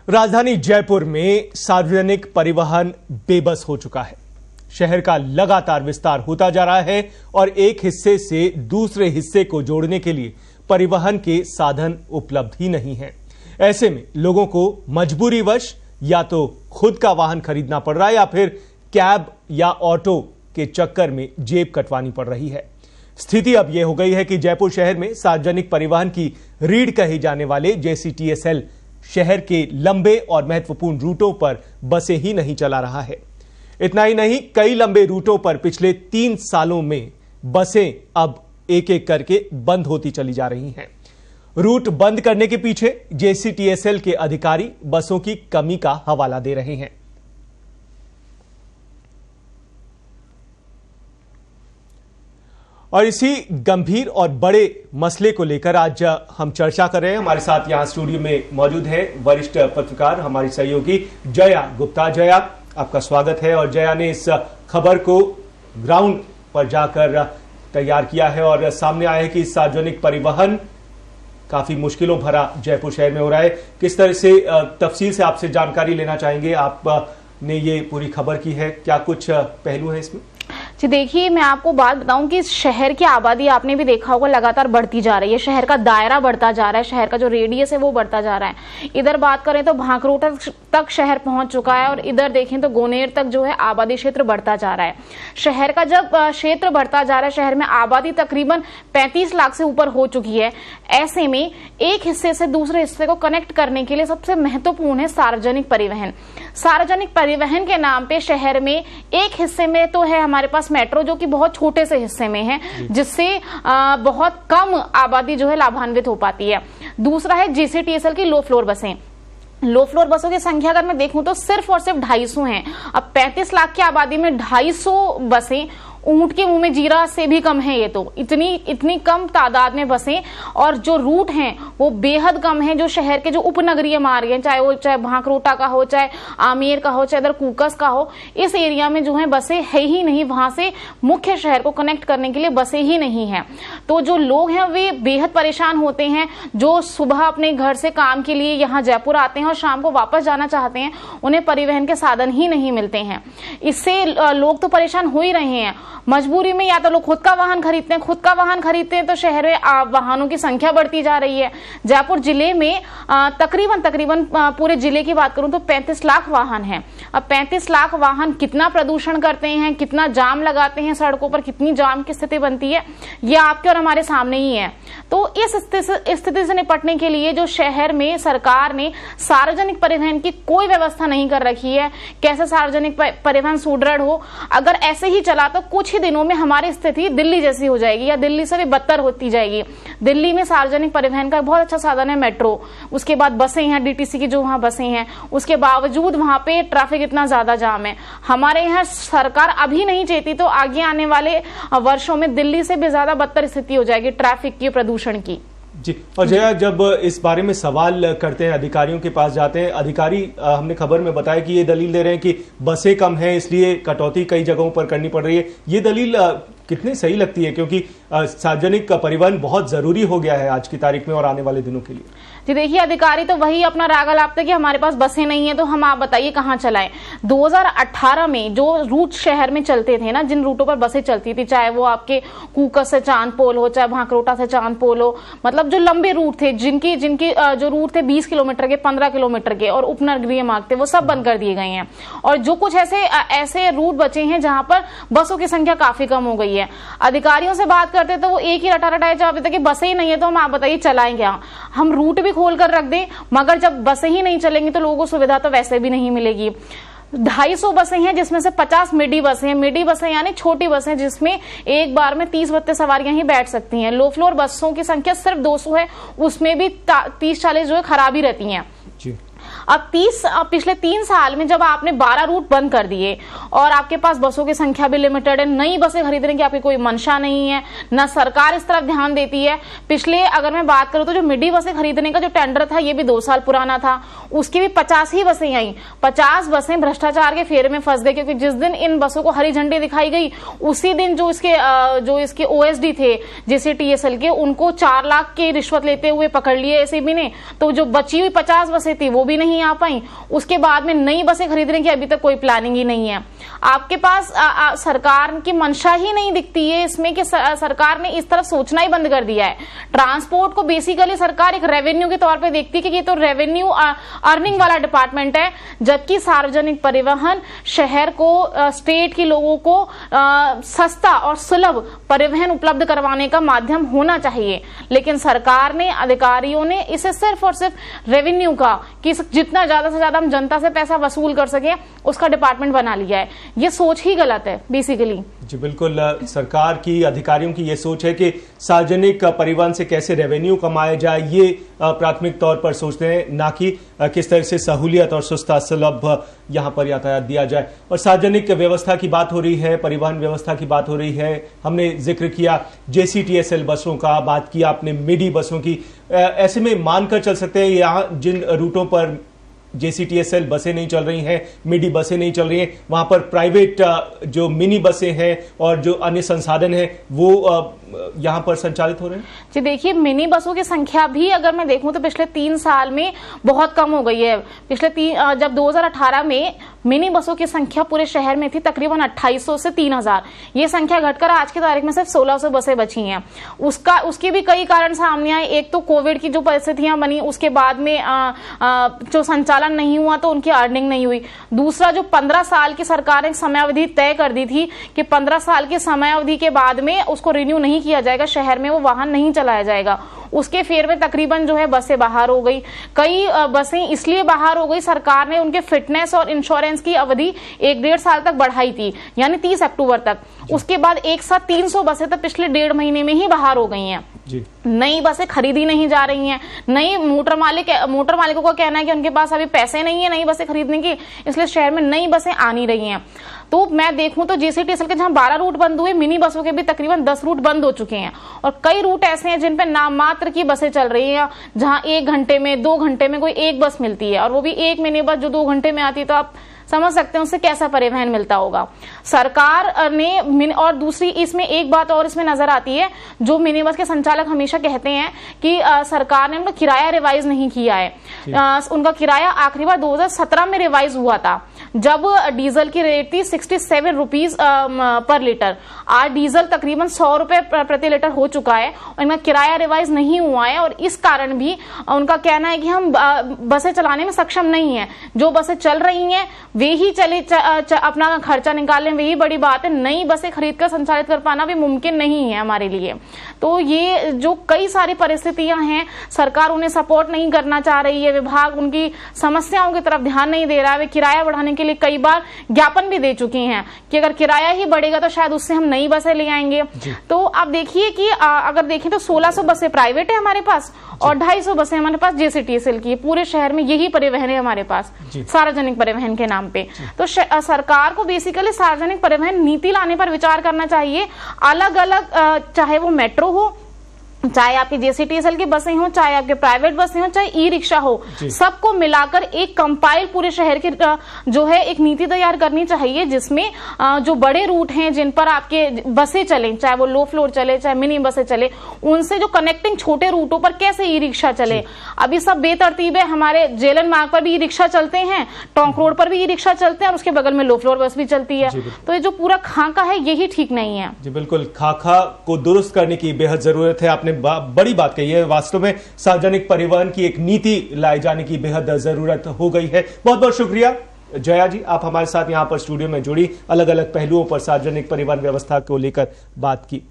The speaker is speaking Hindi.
राजधानी जयपुर में सार्वजनिक परिवहन बेबस हो चुका है। शहर का लगातार विस्तार होता जा रहा है और एक हिस्से से दूसरे हिस्से को जोड़ने के लिए परिवहन के साधन उपलब्ध ही नहीं है। ऐसे में लोगों को मजबूरीवश या तो खुद का वाहन खरीदना पड़ रहा है या फिर कैब या ऑटो के चक्कर में जेब कटवानी पड़ रही है। स्थिति अब यह हो गई है कि जयपुर शहर में सार्वजनिक परिवहन की रीढ़ कहे जाने वाले JCTSL शहर के लंबे और महत्वपूर्ण रूटों पर बसें ही नहीं चला रहा है। इतना ही नहीं, कई लंबे रूटों पर पिछले 3 सालों में बसें अब एक एक करके बंद होती चली जा रही हैं। रूट बंद करने के पीछे JCTSL के अधिकारी बसों की कमी का हवाला दे रहे हैं। और इसी गंभीर और बड़े मसले को लेकर आज हम चर्चा कर रहे हैं। हमारे साथ यहां स्टूडियो में मौजूद है वरिष्ठ पत्रकार हमारी सहयोगी जया गुप्ता। जया, आपका स्वागत है। और जया ने इस खबर को ग्राउंड पर जाकर तैयार किया है और सामने आया है कि सार्वजनिक परिवहन काफी मुश्किलों भरा जयपुर शहर में हो रहा है। किस तरह से तफसील से आपसे जानकारी लेना चाहेंगे? आपने ये पूरी खबर की है, क्या कुछ पहलू है इसमें? जी देखिए, मैं आपको बात बताऊं कि शहर की आबादी आपने भी देखा होगा लगातार बढ़ती जा रही है। शहर का दायरा बढ़ता जा रहा है, शहर का जो रेडियस है वो बढ़ता जा रहा है। इधर बात करें तो भांकरोटा तक शहर पहुंच चुका है और इधर देखें तो गोनेर तक जो है आबादी क्षेत्र बढ़ता जा रहा है। शहर का जब क्षेत्र बढ़ता जा रहा है, शहर में आबादी तकरीबन 35 लाख से ऊपर हो चुकी है। ऐसे में एक हिस्से से दूसरे हिस्से को कनेक्ट करने के लिए सबसे महत्वपूर्ण है सार्वजनिक परिवहन। सार्वजनिक परिवहन के नाम पे शहर में एक हिस्से में तो है हमारे पास मेट्रो, जो कि बहुत छोटे से हिस्से में है, जिससे बहुत कम आबादी जो है लाभान्वित हो पाती है। दूसरा है JCTSL की लो फ्लोर बसें। लो फ्लोर बसों की संख्या अगर मैं देखूं तो सिर्फ और सिर्फ 250 हैं। अब 35 लाख की आबादी में 250 बसें ऊंट के मुंह में जीरा से भी कम है। ये तो इतनी कम तादाद में बसें, और जो रूट हैं वो बेहद कम है। जो शहर के जो उपनगरीय मार्ग हैं, चाहे भांकरोटा का हो, चाहे आमेर का हो, चाहे इधर कूकस का हो, इस एरिया में जो है बसें है ही नहीं। वहां से मुख्य शहर को कनेक्ट करने के लिए बसें ही नहीं है। तो जो लोग हैं वे बेहद परेशान होते हैं। जो सुबह अपने घर से काम के लिए यहाँ जयपुर आते हैं और शाम को वापस जाना चाहते हैं, उन्हें परिवहन के साधन ही नहीं मिलते हैं। इससे लोग तो परेशान हो ही रहे हैं। मजबूरी में या तो लोग खुद का वाहन खरीदते हैं तो शहर में वाहनों की संख्या बढ़ती जा रही है। जयपुर जिले में तकरीबन पूरे जिले की बात करूं तो 35 लाख वाहन हैं। अब 35 लाख वाहन कितना प्रदूषण करते हैं, कितना जाम लगाते हैं सड़कों पर, कितनी जाम की स्थिति बनती है, ये आपके और हमारे सामने ही है। तो इस स्थिति से निपटने के लिए जो शहर में सरकार ने सार्वजनिक परिवहन की कोई व्यवस्था नहीं कर रखी है। कैसे सार्वजनिक परिवहन सुदृढ़ हो? अगर ऐसे ही चला तो कुछ ही दिनों में हमारी स्थिति दिल्ली जैसी हो जाएगी या दिल्ली से भी बदतर होती जाएगी। दिल्ली में सार्वजनिक परिवहन का बहुत अच्छा साधन है मेट्रो, उसके बाद बसें हैं DTC की जो वहां बसें हैं, उसके बावजूद वहां पे ट्रैफिक इतना ज्यादा जाम है। हमारे यहाँ सरकार अभी नहीं चाहती तो आगे आने वाले वर्षों में दिल्ली से भी ज्यादा बदतर स्थिति हो जाएगी ट्रैफिक की, प्रदूषण की। जी, और जया, जब इस बारे में सवाल करते हैं, अधिकारियों के पास जाते हैं, अधिकारी हमने खबर में बताया कि ये दलील दे रहे हैं कि बसें कम हैं इसलिए कटौती कई जगहों पर करनी पड़ रही है। ये दलील कितनी सही लगती है? क्योंकि सार्वजनिक परिवहन बहुत जरूरी हो गया है आज की तारीख में और आने वाले दिनों के लिए। जी देखिए, अधिकारी तो वही अपना राग अलापते कि हमारे पास बसें नहीं है तो हम आप बताइए कहाँ चलाएं। 2018 में जो रूट शहर में चलते थे ना, जिन रूटों पर बसें चलती थी, चाहे वो आपके कूकस से चांदपोल हो, चाहे भांकरोटा से चांदपोल हो, मतलब जो लंबे रूट थे, जिनकी जो रूट थे 20 किलोमीटर के, 15 किलोमीटर के और उपनगरीय मार्ग थे, वो सब बंद कर दिए गए हैं। और जो कुछ ऐसे रूट बचे हैं जहां पर बसों की संख्या काफी कम हो गई है। अधिकारियों से बात करते तो वो एक ही रटारटाए जवाब देते कि बसें ही नहीं है तो हम आप बताइए चलाएं क्या? हम रूट भी खोल कर रख दें, मगर जब बसें ही नहीं चलेंगी तो लोगों को सुविधा तो वैसे भी नहीं मिलेगी। 250 बसें हैं जिसमें से 50 मिडी बसें हैं। मिडी बसें यानी छोटी बसें जिसमें एक बार में 30-32 सवारियां ही बैठ सकती हैं। लो फ्लोर बसों की संख्या सिर्फ 200 है, उसमें भी 30-40 जो है खराबी रहती हैं। अब पिछले 3 साल में जब आपने 12 रूट बंद कर दिए और आपके पास बसों की संख्या भी लिमिटेड है, नई बसें खरीदने की आपकी कोई मंशा नहीं है, न सरकार इस तरफ ध्यान देती है। पिछले अगर मैं बात करूं तो जो मिडी बसें खरीदने का जो टेंडर था ये भी 2 साल पुराना था, उसकी भी 50 ही बसें आई। 50 बसें भ्रष्टाचार के फेरे में फंस गई, क्योंकि जिस दिन इन बसों को हरी झंडी दिखाई गई उसी दिन जो इसके OSD थे JCTSL के, उनको 4 लाख की रिश्वत लेते हुए पकड़ लिए एसीबी ने। तो जो बची हुई 50 बसें थी वो भी नहीं नहीं आ पाई, उसके बाद में नई बसें खरीदने की अभी तक कोई प्लानिंग ही नहीं है। आपके पास सरकार की मंशा ही नहीं दिखती है इसमें कि सरकार ने इस तरफ सोचना ही बंद कर दिया है। ट्रांसपोर्ट को बेसिकली सरकार एक रेवेन्यू के तौर पे देखती है कि ये तो रेवेन्यू अर्निंग वाला डिपार्टमेंट है, जबकि सार्वजनिक परिवहन शहर को, स्टेट के लोगों को सस्ता और सुलभ परिवहन उपलब्ध करवाने का माध्यम होना चाहिए। लेकिन सरकार ने, अधिकारियों ने इसे सिर्फ और सिर्फ रेवेन्यू का, कि जितना ज्यादा से ज्यादा हम जनता से पैसा वसूल कर सके, उसका डिपार्टमेंट बना लिया है। ये सोच ही गलत है बेसिकली। जी बिल्कुल, सरकार की, अधिकारियों की ये सोच है कि सार्वजनिक परिवहन से कैसे रेवेन्यू कमाया जाए, ये प्राथमिक तौर पर सोचते हैं, ना कि किस तरह से सहूलियत और सस्ता सुलभ यहाँ पर यातायात दिया जाए। और सार्वजनिक व्यवस्था की बात हो रही है, परिवहन व्यवस्था की बात हो रही है। हमने जिक्र किया JCTSL बसों का, बात की आपने मिडी बसों की। ऐसे में मानकर चल सकते हैं यहाँ जिन रूटों पर JCTSL बसें नहीं चल रही हैं, मिडी बसें नहीं चल रही हैं, वहां पर प्राइवेट जो मिनी बसें हैं और जो अन्य संसाधन हैं वो यहाँ पर संचालित हो रहे हैं। जी देखिए, मिनी बसों की संख्या भी अगर मैं देखूं तो पिछले 3 साल में बहुत कम हो गई है। जब 2018 में मिनी बसों की संख्या पूरे शहर में थी तकरीबन 2800 से 3000, ये संख्या घटकर आज की तारीख में सिर्फ 1600 बसें बची हैं। उसके भी कई कारण सामने आए। एक तो कोविड की जो परिस्थितियां बनी, उसके बाद में जो संचालन नहीं हुआ तो उनकी अर्निंग नहीं हुई। दूसरा, जो 15 साल की सरकार ने समयावधि तय कर दी थी कि 15 साल की समयावधि के बाद में उसको रिन्यू नहीं किया जाएगा, शहर में वो वाहन नहीं चलाया जाएगा, उसके फेर में तकरीबन जो है बसें बाहर हो गई। कई बसें इसलिए बाहर हो गई, सरकार ने उनके फिटनेस और इंश्योरेंस की अवधि 1-1.5 साल तक बढ़ाई थी, यानी 30 अक्टूबर तक। उसके बाद एक साथ 300 बसें तो पिछले 1.5 महीने में ही बाहर हो गई हैं। नई बसें खरीदी नहीं जा रही हैं। नई मोटर मालिकों का कहना है कि उनके पास अभी पैसे नहीं है नई बसें खरीदने की, इसलिए शहर में नई बसें आ नहीं रही हैं। तो मैं देखूं तो JCTSL के जहां 12 रूट बंद हुए, मिनी बसों के भी तकरीबन 10 रूट बंद हो चुके हैं। और कई रूट ऐसे हैं जिन पे नाम मात्र की बसें चल रही हैं, जहां 1 घंटे में, 2 घंटे में कोई एक बस मिलती है, और वो भी एक मिनी बस जो 2 घंटे में आती है। तो आप समझ सकते हैं उससे कैसा परिवहन मिलता होगा सरकार ने। और दूसरी इसमें एक बात और इसमें नजर आती है, जो मिनी बस के संचालक हमेशा कहते हैं कि सरकार ने उनका किराया रिवाइज नहीं किया है। उनका किराया आखिरी बार 2017 में रिवाइज हुआ था, जब डीजल की रेट थी 67 रुपीज पर लीटर। आज डीजल तकरीबन 100 रुपए प्रति लीटर हो चुका है, और इनका किराया रिवाइज नहीं हुआ है। और इस कारण भी उनका कहना है कि हम बसें चलाने में सक्षम नहीं है। जो बसें चल रही हैं वे ही अपना खर्चा निकाल लें, वही बड़ी बात है। नई बसें खरीदकर संचालित कर पाना भी मुमकिन नहीं है हमारे लिए। तो ये जो कई सारी परिस्थितियां हैं, सरकार उन्हें सपोर्ट नहीं करना चाह रही है, विभाग उनकी समस्याओं की तरफ ध्यान नहीं दे रहा है। वे किराया बढ़ाने के लिए कई बार ज्ञापन भी दे चुकी हैं कि अगर किराया ही बढ़ेगा तो शायद उससे हम नई बसें ले आएंगे। तो आप देखिए कि अगर देखें तो 1600 बसें प्राइवेट है हमारे पास, और 250 बसें हमारे पास JCTSL की। पूरे शहर में यही परिवहन है हमारे पास, सार्वजनिक परिवहन के नाम पे। तो सरकार को बेसिकली सार्वजनिक परिवहन नीति लाने पर विचार करना चाहिए। अलग अलग, चाहे वो मेट्रो हो, चाहे आपकी JCTSL की बसें हो, चाहे आपके प्राइवेट बसें हो, चाहे ई-रिक्शा हो, सबको मिलाकर एक कंपाइल पूरे शहर की जो है एक नीति तैयार करनी चाहिए, जिसमें जो बड़े रूट हैं जिन पर आपके बसें चले, चाहे वो लो फ्लोर चले, चाहे मिनी बसें चले, उनसे जो कनेक्टिंग छोटे रूटों पर कैसे ई-रिक्शा चले। अभी सब बेतरतीब है। हमारे जेलन मार्ग पर भी ई-रिक्शा चलते हैं, टोंक रोड पर भी ई-रिक्शा चलते हैं, और उसके बगल में लो फ्लोर बस भी चलती है। तो ये जो पूरा खाका है यही ठीक नहीं है। जी बिल्कुल, खाका को दुरुस्त करने की बेहद जरूरत है। आपने बड़ी बात कही है। वास्तव में सार्वजनिक परिवहन की एक नीति लाए जाने की बेहद जरूरत हो गई है। बहुत बहुत शुक्रिया जया जी, आप हमारे साथ यहां पर स्टूडियो में जुड़ी, अलग अलग पहलुओं पर सार्वजनिक परिवहन व्यवस्था को लेकर बात की।